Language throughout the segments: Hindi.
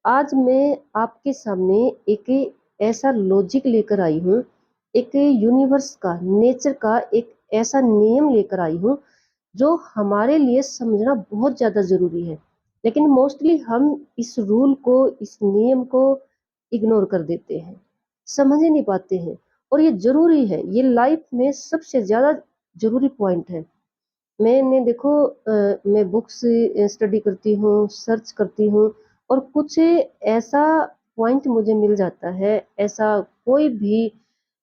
आज मैं आपके सामने एक ऐसा लॉजिक लेकर आई हूँ, एक यूनिवर्स का, नेचर का एक ऐसा नियम लेकर आई हूँ, जो हमारे लिए समझना बहुत ज़्यादा ज़रूरी है। लेकिन मोस्टली हम इस रूल को, इस नियम को इग्नोर कर देते हैं, समझ ही नहीं पाते हैं और ये ज़रूरी है, ये लाइफ में सबसे ज़्यादा ज़रूरी पॉइंट है। मैंने देखो मैं बुक्स स्टडी करती हूँ, सर्च करती हूँ और कुछ ऐसा पॉइंट मुझे मिल जाता है, ऐसा कोई भी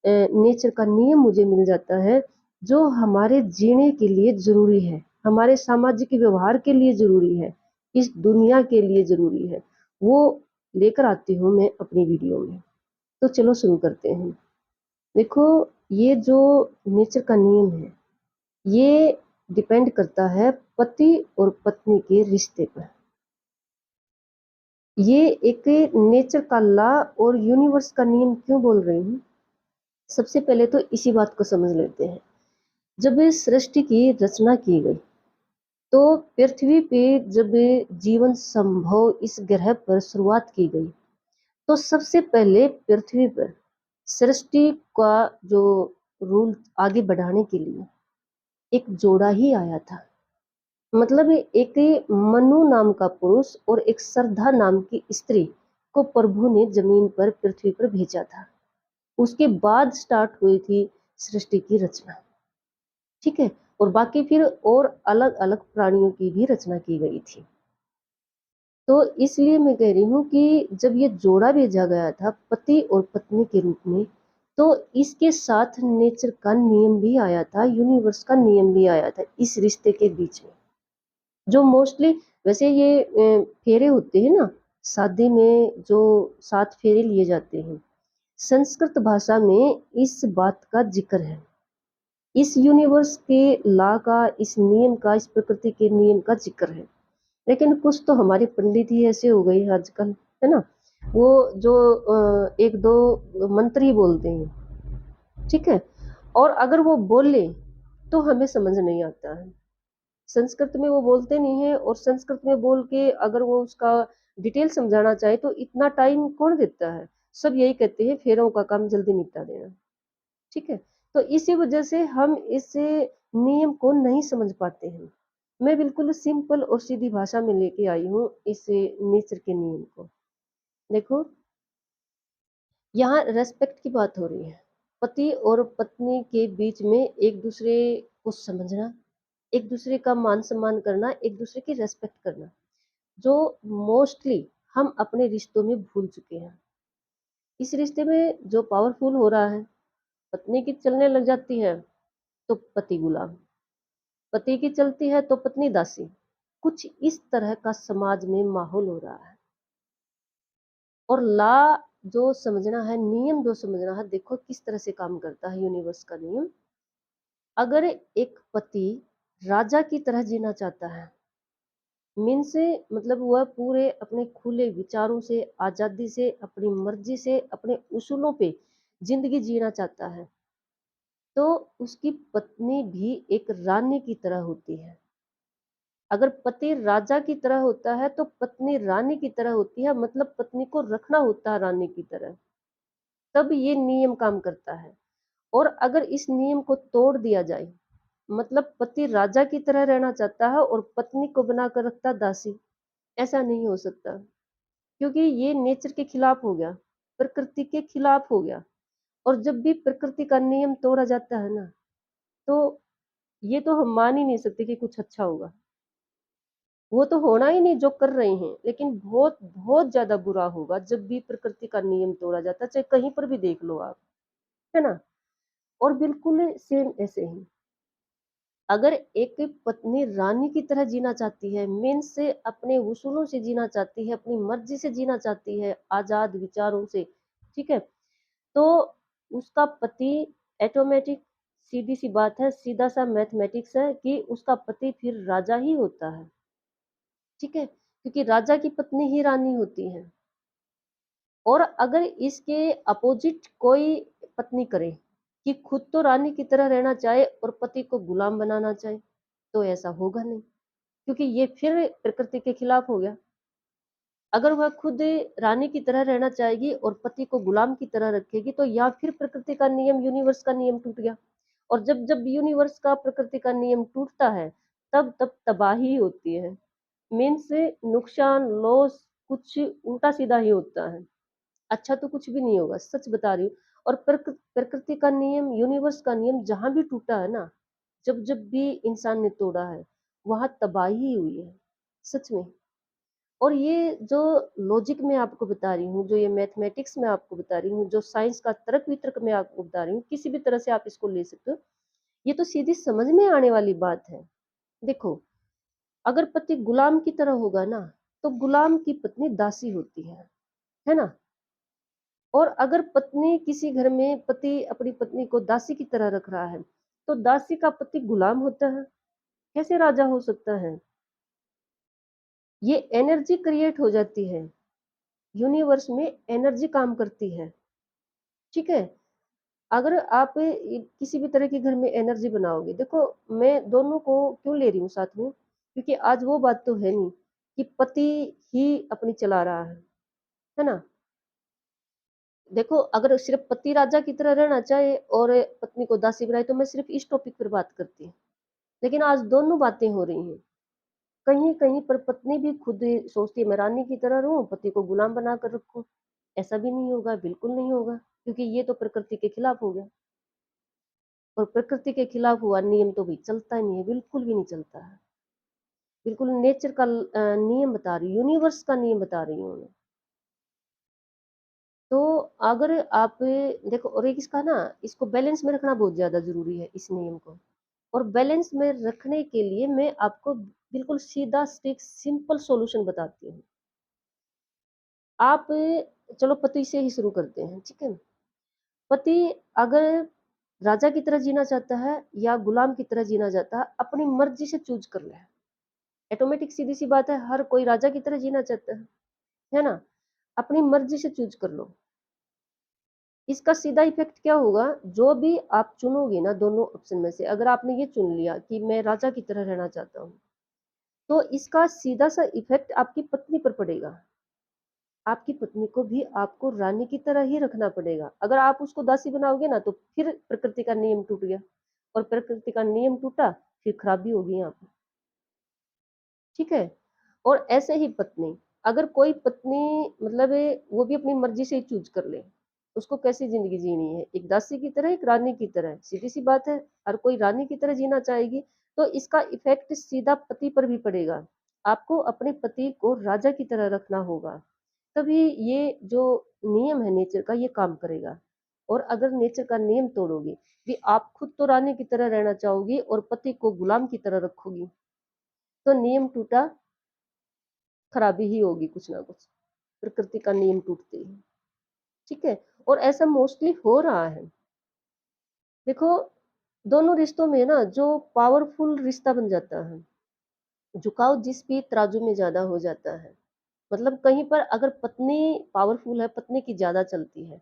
नेचर का नियम मुझे मिल जाता है, जो हमारे जीने के लिए ज़रूरी है, हमारे सामाजिक व्यवहार के लिए ज़रूरी है, इस दुनिया के लिए ज़रूरी है। वो लेकर आती हूँ मैं अपनी वीडियो में। तो चलो शुरू करते हैं। देखो, ये जो नेचर का नियम है, ये डिपेंड करता है पति और पत्नी के रिश्ते पर। ये एक नेचर का लॉ और यूनिवर्स का नियम क्यों बोल रही हूँ? सबसे पहले तो इसी बात को समझ लेते हैं। जब इस सृष्टि की रचना की गई, तो पृथ्वी पे जब जीवन संभव इस ग्रह पर शुरुआत की गई, तो सबसे पहले पृथ्वी पर सृष्टि का जो रूल आगे बढ़ाने के लिए एक जोड़ा ही आया था। मतलब एक मनु नाम का पुरुष और एक श्रद्धा नाम की स्त्री को प्रभु ने जमीन पर, पृथ्वी पर भेजा था। उसके बाद स्टार्ट हुई थी सृष्टि की रचना। ठीक है। और बाकी फिर और अलग अलग प्राणियों की भी रचना की गई थी। तो इसलिए मैं कह रही हूँ कि जब ये जोड़ा भेजा गया था पति और पत्नी के रूप में, तो इसके साथ नेचर का नियम भी आया था, यूनिवर्स का नियम भी आया था इस रिश्ते के बीच में। जो मोस्टली वैसे ये फेरे होते हैं ना, शादी में जो 7 फेरे लिए जाते हैं, संस्कृत भाषा में इस बात का जिक्र है। इस यूनिवर्स के लॉ का, इस नियम का, इस प्रकृति के नियम का जिक्र है। लेकिन कुछ तो हमारे पंडित ही ऐसे हो गए हैं आजकल, है ना? वो जो 1-2 मंत्र ही बोलते हैं, ठीक है? और अगर वो बोले तो हमें समझ नहीं आता है। संस्कृत में वो बोलते नहीं है और संस्कृत में बोल के अगर वो उसका डिटेल समझाना चाहे तो इतना टाइम कौन देता है? सब यही कहते हैं फेरों का काम जल्दी निपटा देना, ठीक है? तो इसी वजह से हम इस नियम को नहीं समझ पाते हैं। मैं बिल्कुल सिंपल और सीधी भाषा में लेके आई हूँ इस नेचर के नियम को। देखो, यहाँ रेस्पेक्ट की बात हो रही है। पति और पत्नी के बीच में एक दूसरे को समझना, एक दूसरे का मान सम्मान करना, एक दूसरे की रेस्पेक्ट करना, जो मोस्टली हम अपने रिश्तों में भूल चुके हैं। इस रिश्ते में जो पावरफुल हो रहा है, पत्नी की चलने लग जाती है तो पति गुलाम, पति की चलती है तो पत्नी दासी। कुछ इस तरह का समाज में माहौल हो रहा है। और लॉ जो समझना है, नियम जो समझना है, देखो किस तरह से काम करता है यूनिवर्स का नियम। अगर एक पति राजा की तरह जीना चाहता है, मीन से मतलब वह पूरे अपने खुले विचारों से, आजादी से, अपनी मर्जी से, अपने उसूलों पे जिंदगी जीना चाहता है, तो उसकी पत्नी भी एक रानी की तरह होती है। अगर पति राजा की तरह होता है तो पत्नी रानी की तरह होती है, मतलब पत्नी को रखना होता है रानी की तरह, तब ये नियम काम करता है। और अगर इस नियम को तोड़ दिया जाए, मतलब पति राजा की तरह रहना चाहता है और पत्नी को बनाकर रखता दासी, ऐसा नहीं हो सकता, क्योंकि ये नेचर के खिलाफ हो गया, प्रकृति के खिलाफ हो गया। और जब भी प्रकृति का नियम तोड़ा जाता है ना, तो ये तो हम मान ही नहीं सकते कि कुछ अच्छा होगा। वो तो होना ही नहीं जो कर रहे हैं, लेकिन बहुत बहुत ज्यादा बुरा होगा जब भी प्रकृति का नियम तोड़ा जाता है, चाहे कहीं पर भी देख लो आप, है ना? और बिल्कुल सेम ऐसे ही अगर एक पत्नी रानी की तरह जीना चाहती है, मीन से अपने उसूलों से जीना चाहती है, अपनी मर्जी से जीना चाहती है, आजाद विचारों से, ठीक है, तो उसका पति ऑटोमेटिक, सीधी सी बात है, सीधा सा मैथमेटिक्स है कि उसका पति फिर राजा ही होता है, ठीक है, क्योंकि राजा की पत्नी ही रानी होती है। और अगर इसके अपोजिट कोई पत्नी करे कि खुद तो रानी की तरह रहना चाहे और पति को गुलाम बनाना चाहे, तो ऐसा होगा नहीं, क्योंकि ये फिर प्रकृति के खिलाफ हो गया। अगर वह खुद रानी की तरह रहना चाहेगी और पति को गुलाम की तरह रखेगी, तो या फिर प्रकृति का नियम, यूनिवर्स का नियम टूट गया। और जब जब यूनिवर्स का, प्रकृति का नियम टूटता है, तब तब तबाही होती है। मीन्स नुकसान, लॉस, कुछ उल्टा सीधा ही होता है। अच्छा तो कुछ भी नहीं होगा, सच बता रही हूँ। और प्रकृति का नियम, यूनिवर्स का नियम जहां भी टूटा है ना, जब जब भी इंसान ने तोड़ा है, वहां तबाही हुई है, सच में। और ये जो लॉजिक मैं आपको बता रही हूँ, जो ये मैथमेटिक्स में आपको बता रही हूँ, जो साइंस का तर्क वितर्क मैं आपको बता रही हूँ, किसी भी तरह से आप इसको ले सकते हो, ये तो सीधी समझ में आने वाली बात है। देखो, अगर पति गुलाम की तरह होगा ना, तो गुलाम की पत्नी दासी होती है ना। और अगर पत्नी, किसी घर में पति अपनी पत्नी को दासी की तरह रख रहा है, तो दासी का पति गुलाम होता है, कैसे राजा हो सकता है? ये एनर्जी क्रिएट हो जाती है, यूनिवर्स में एनर्जी काम करती है, ठीक है। अगर आप किसी भी तरह के घर में एनर्जी बनाओगे, देखो मैं दोनों को क्यों ले रही हूँ साथ में, क्योंकि आज वो बात तो है नहीं कि पति ही अपनी चला रहा है ना। देखो, अगर सिर्फ पति राजा की तरह रहना चाहे और पत्नी को दासी बनाए, तो मैं सिर्फ इस टॉपिक पर बात करती हूँ। लेकिन आज दोनों बातें हो रही हैं। कहीं कहीं पर पत्नी भी खुद सोचती है मैं रानी की तरह रहूं, पति को गुलाम बना कर रखूं। ऐसा भी नहीं होगा, बिल्कुल नहीं होगा, क्योंकि ये तो प्रकृति के खिलाफ हो गया। और प्रकृति के खिलाफ हुआ नियम तो भी चलता ही नहीं है, बिल्कुल भी नहीं चलता है। बिल्कुल नेचर का नियम बता रही हूँ, यूनिवर्स का नियम बता रही हूँ मैं। तो अगर आप देखो, और एक इसका ना, इसको बैलेंस में रखना बहुत ज्यादा जरूरी है, इस नियम को। और बैलेंस में रखने के लिए मैं आपको बिल्कुल सीधा स्टिक सिंपल सॉल्यूशन बताती हूँ। आप, चलो पति से ही शुरू करते हैं, ठीक है। पति अगर राजा की तरह जीना चाहता है या गुलाम की तरह जीना चाहता है, अपनी मर्जी से चूज कर ले। ऑटोमेटिक सीधी सी बात है, हर कोई राजा की तरह जीना चाहता है ना। अपनी मर्जी से चूज कर लो। इसका सीधा इफेक्ट क्या होगा, जो भी आप चुनोगे ना, दोनों ऑप्शन में से अगर आपने ये चुन लिया कि मैं राजा की तरह रहना चाहता हूँ, तो इसका सीधा सा इफेक्ट आपकी पत्नी पर पड़ेगा। आपकी पत्नी को भी आपको रानी की तरह ही रखना पड़ेगा। अगर आप उसको दासी बनाओगे ना, तो फिर प्रकृति का नियम टूट गया। और प्रकृति का नियम टूटा, फिर खराबी होगी यहाँ पर, ठीक है। और ऐसे ही पत्नी, अगर कोई पत्नी, मतलब वो भी अपनी मर्जी से ही चूज कर ले, उसको कैसी जिंदगी जीनी है, एक दासी की तरह, एक रानी की तरह, सीधी सी बात है। हर कोई रानी की तरह जीना चाहेगी, तो इसका इफेक्ट सीधा पति पर भी पड़ेगा। आपको अपने पति को राजा की तरह रखना होगा, तभी ये जो नियम है नेचर का, ये काम करेगा। और अगर नेचर का नियम तोड़ोगे, भी आप खुद तो रानी की तरह रहना चाहोगी और पति को गुलाम की तरह रखोगी, तो नियम टूटा, खराबी ही होगी कुछ ना कुछ, प्रकृति का नियम टूटते ही, ठीक है। और ऐसा मोस्टली हो रहा है। देखो, दोनों रिश्तों में ना जो पावरफुल रिश्ता बन जाता है, झुकाव जिस भी तराजू में ज्यादा हो जाता है, मतलब कहीं पर अगर पत्नी पावरफुल है, पत्नी की ज्यादा चलती है,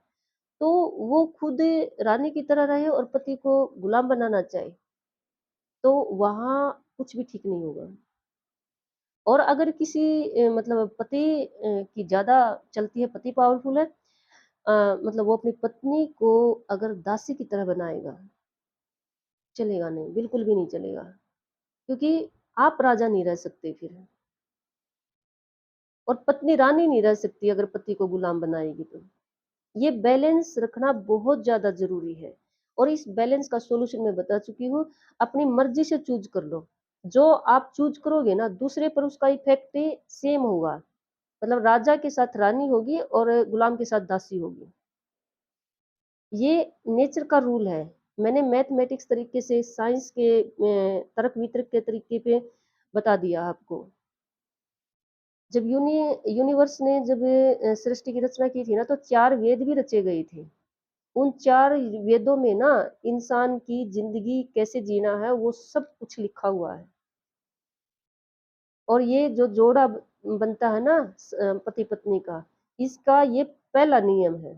तो वो खुद रानी की तरह रहे और पति को गुलाम बनाना चाहे, तो वहां कुछ भी ठीक नहीं होगा। और अगर किसी मतलब पति की ज्यादा चलती है, पति पावरफुल है, मतलब वो अपनी पत्नी को अगर दासी की तरह बनाएगा, चलेगा नहीं, बिल्कुल भी नहीं चलेगा। क्योंकि आप राजा नहीं रह सकते फिर, और पत्नी रानी नहीं रह सकती अगर पति को गुलाम बनाएगी तो। ये बैलेंस रखना बहुत ज्यादा जरूरी है। और इस बैलेंस का सॉल्यूशन मैं बता चुकी हूँ। अपनी मर्जी से चूज कर लो। जो आप चूज करोगे ना, दूसरे पर उसका इफेक्ट सेम होगा। मतलब राजा के साथ रानी होगी और गुलाम के साथ दासी होगी। ये नेचर का रूल है। मैंने मैथमेटिक्स तरीके से, साइंस के तर्क वितर्क के तरीके पे बता दिया आपको। जब यूनिवर्स ने जब सृष्टि की रचना की थी ना, तो 4 वेद भी रचे गए थे। उन 4 वेदों में ना इंसान की जिंदगी कैसे जीना है, वो सब कुछ लिखा हुआ है। और ये जो जोड़ा बनता है ना, पति पत्नी का, इसका ये पहला नियम है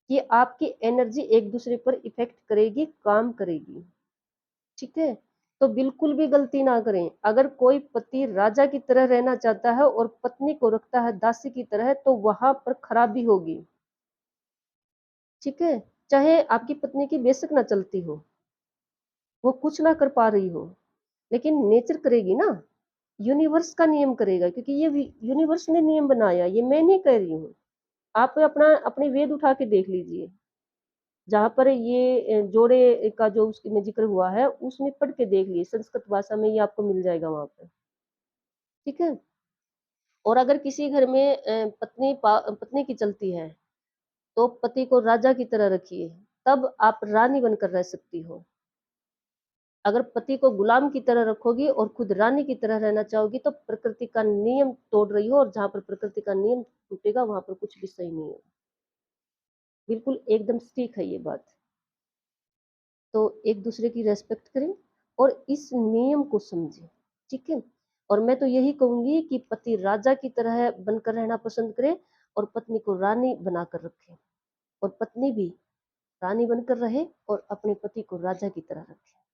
कि आपकी एनर्जी एक दूसरे पर इफेक्ट करेगी, काम करेगी, ठीक है। तो बिल्कुल भी गलती ना करें। अगर कोई पति राजा की तरह रहना चाहता है और पत्नी को रखता है दासी की तरह, तो वहां पर खराबी होगी। ठीक है, चाहे आपकी पत्नी की बेशक ना चलती हो, वो कुछ ना कर पा रही हो, लेकिन नेचर करेगी ना, यूनिवर्स का नियम करेगा, क्योंकि ये यूनिवर्स ने नियम बनाया, ये मैं नहीं कह रही हूँ। आप अपने वेद उठा के देख लीजिए, जहाँ पर ये जोड़े का जो उसमें जिक्र हुआ है, उसमें पढ़ के देख लीजिए, संस्कृत भाषा में ये आपको मिल जाएगा वहाँ पे। ठीक है? और अगर किसी घर में पत्नी की चलती है, तो पति को राजा की तरह रखिए, तब आप रानी बनकर रह सकती हो। अगर पति को गुलाम की तरह रखोगी और खुद रानी की तरह रहना चाहोगी, तो प्रकृति का नियम तोड़ रही हो, और जहाँ पर प्रकृति का नियम टूटेगा, वहाँ पर कुछ भी सही नहीं होगा। बिल्कुल एकदम ठीक है ये बात। तो एक दूसरे की रेस्पेक्ट करें और इस नियम को समझें। ठीक है, और मैं तो यही कहूंगी कि पति राजा की तरह बनकर रहना पसंद करे और पत्नी को रानी बनाकर रखे, और पत्नी भी रानी बनकर रहे और अपने पति को राजा की तरह रखे।